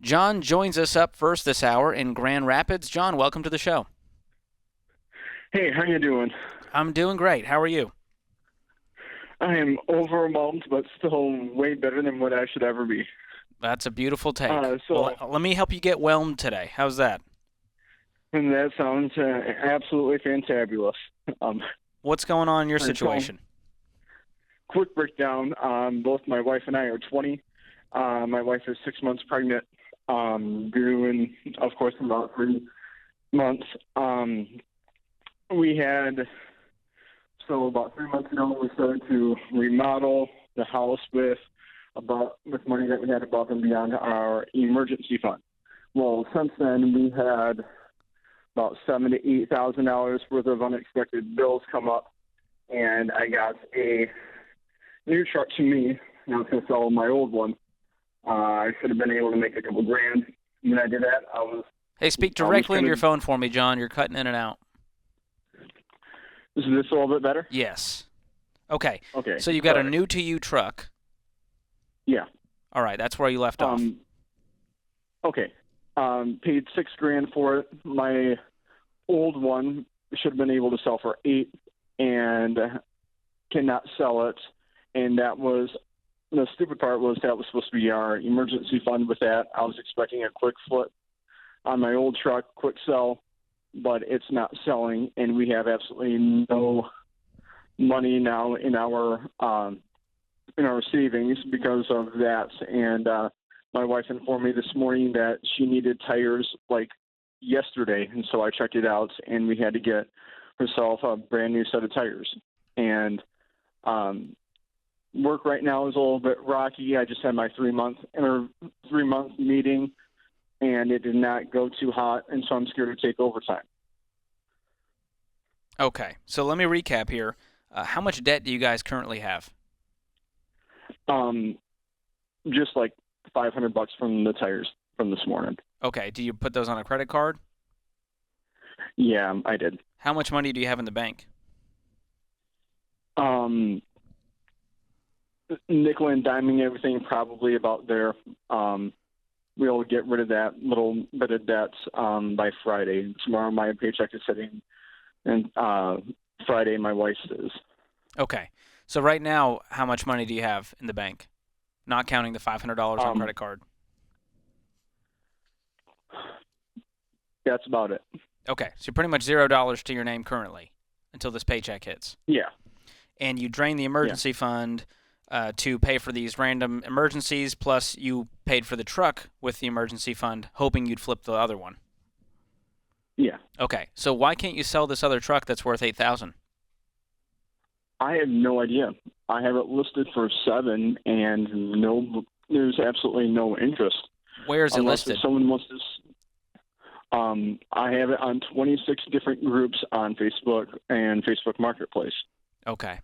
John joins us up first this hour in Grand Rapids. John, welcome to the show. Hey, how you doing? I'm doing great. How are you? I am overwhelmed, but still way better than what I should ever be. That's a beautiful take. Uh, Well, so, let me help you get whelmed today. How's that? and that sounds absolutely fantabulous. Um, What's going on in your so, situation? quick breakdown. Both my wife and I are 20. My wife is 6 months pregnant. Due in, of course, in about 3 months. We had about 3 months ago, we started to remodel the house with money that we had above and beyond our emergency fund. Well, since then we had about $7,000 to $8,000 worth of unexpected bills come up, and I got a new truck to me. And I was going to sell my old one. I should have been able to make a couple grand. When I did that, Hey, speak directly into your phone for me, John. You're cutting in and out. Is this a little bit better? Yes. Okay. Okay. So you got a Sorry. new-to-you truck. Yeah. All right, that's where you left off. Okay. Paid $6,000 for it. My old one should have been able to sell for 8, and cannot sell it. And that was the stupid part was that was supposed to be our emergency fund. With that, I was expecting a quick flip on my old truck, quick sell, but it's not selling, and we have absolutely no money now in our savings because of that. And my wife informed me this morning that she needed tires like yesterday, and so I checked it out, and we had to get herself a brand new set of tires. And work right now is a little bit rocky. I just had my 3-month meeting, and it did not go too hot, and so I'm scared to take overtime. Okay, so let me recap here. How much debt do you guys currently have? Just like $500 from the tires from this morning. Okay, do you put those on a credit card? Yeah, I did. How much money do you have in the bank? Nickel and diming everything probably about there. We'll get rid of that little bit of debt by Friday. Tomorrow my paycheck is sitting, and Friday my wife's is. Okay, so right now, how much money do you have in the bank? Not counting the $500 on credit card. That's about it. Okay, so pretty much $0 to your name currently until this paycheck hits. Yeah. And you drain the emergency fund to pay for these random emergencies, plus you paid for the truck with the emergency fund, hoping you'd flip the other one. Yeah. Okay, so why can't you sell this other truck that's worth $8,000? I have no idea. I have it listed for 7, and there's absolutely no interest. Where is it Unless listed? if someone wants to. I have it on 26 different groups on Facebook and Facebook Marketplace. Okay.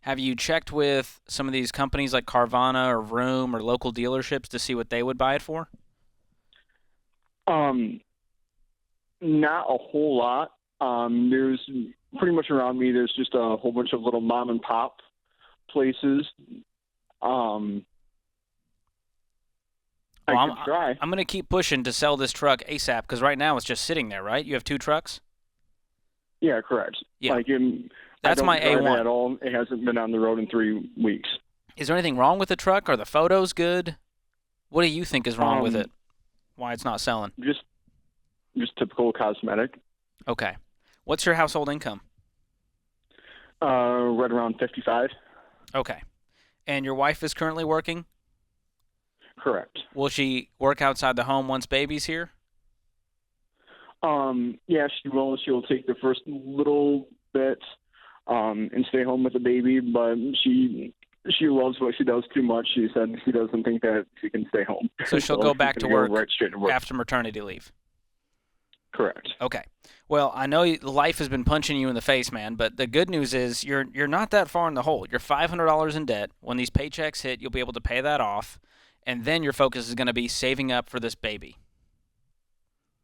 Have you checked with some of these companies like Carvana or Vroom or local dealerships to see what they would buy it for? Not a whole lot. There's pretty much around me. There's just a whole bunch of little mom and pop places. I could try. I'm going to keep pushing to sell this truck ASAP because right now it's just sitting there, right? You have 2 trucks? Yeah, correct. Yeah. That's my A1 at all. It hasn't been on the road in 3 weeks. Is there anything wrong with the truck? Are the photos good? What do you think is wrong with it? Why it's not selling? Just typical cosmetic. Okay. What's your household income? Right around 55. Okay. And your wife is currently working? Correct. Will she work outside the home once baby's here? Yeah, she will. She'll take the first little bit and stay home with the baby, but she loves what she does too much. She said she doesn't think that she can stay home. So she'll go back to work right straight to work after maternity leave? Correct. Okay. Well, I know life has been punching you in the face, man, but the good news is you're not that far in the hole. You're $500 in debt. When these paychecks hit, you'll be able to pay that off, and then your focus is going to be saving up for this baby.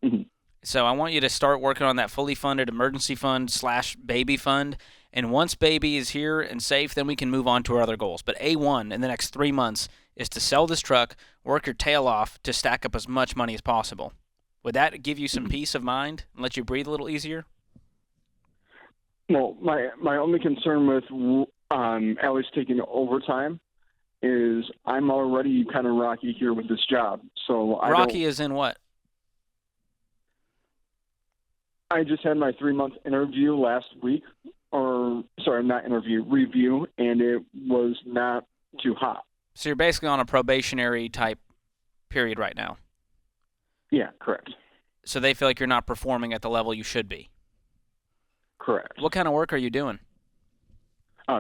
Mm-hmm. So I want you to start working on that fully funded emergency fund / baby fund, and once baby is here and safe, then we can move on to our other goals. But A1 in the next 3 months is to sell this truck, work your tail off to stack up as much money as possible. Would that give you some peace of mind and let you breathe a little easier? Well, my only concern with Alex taking overtime is I'm already kind of rocky here with this job. So Rocky is in what? I just had my 3-month interview last week, review, and it was not too hot. So you're basically on a probationary type period right now. Yeah, correct. So they feel like you're not performing at the level you should be. Correct. What kind of work are you doing?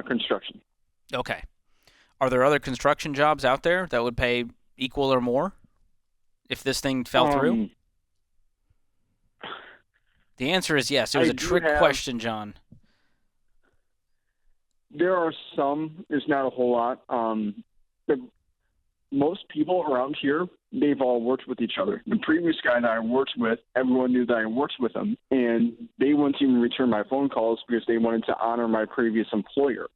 Construction. Okay. Are there other construction jobs out there that would pay equal or more if this thing fell through? The answer is yes. It was a trick question, John. There are some. There's not a whole lot. Most people around here, they've all worked with each other. The previous guy that I worked with, everyone knew that I worked with him, and they wouldn't even return my phone calls because they wanted to honor my previous employer.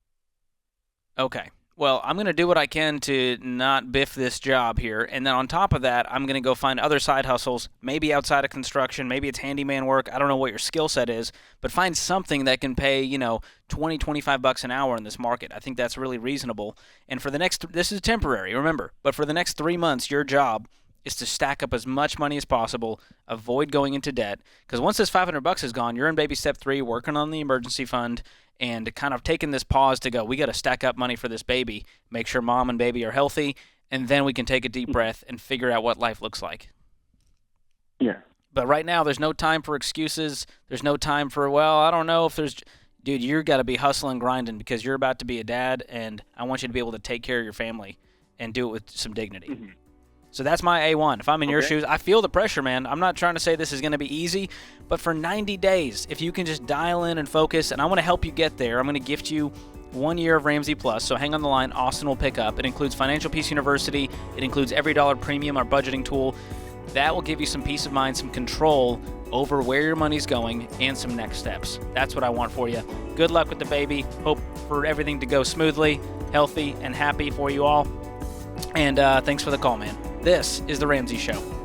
Okay. Well, I'm going to do what I can to not biff this job here. And then on top of that, I'm going to go find other side hustles, maybe outside of construction. Maybe it's handyman work. I don't know what your skill set is, but find something that can pay, $20, $25 an hour in this market. I think that's really reasonable. And for the this is temporary, remember, but for the next 3 months, your job is to stack up as much money as possible, avoid going into debt. Because once this $500 is gone, you're in baby step 3, working on the emergency fund, and kind of taking this pause to go, we got to stack up money for this baby, make sure mom and baby are healthy, and then we can take a deep breath and figure out what life looks like. Yeah. But right now, there's no time for excuses. There's no time for, well, I don't know if there's... Dude, you got to be hustling, grinding, because you're about to be a dad, and I want you to be able to take care of your family and do it with some dignity. Mm-hmm. So that's my A1. If I'm in your shoes, I feel the pressure, man. I'm not trying to say this is going to be easy, but for 90 days, if you can just dial in and focus, and I want to help you get there, I'm going to gift you 1 year of Ramsey Plus. So hang on the line. Austin will pick up. It includes Financial Peace University. It includes Every Dollar Premium, our budgeting tool. That will give you some peace of mind, some control over where your money's going, and some next steps. That's what I want for you. Good luck with the baby. Hope for everything to go smoothly, healthy, and happy for you all. And thanks for the call, man. This is The Ramsey Show.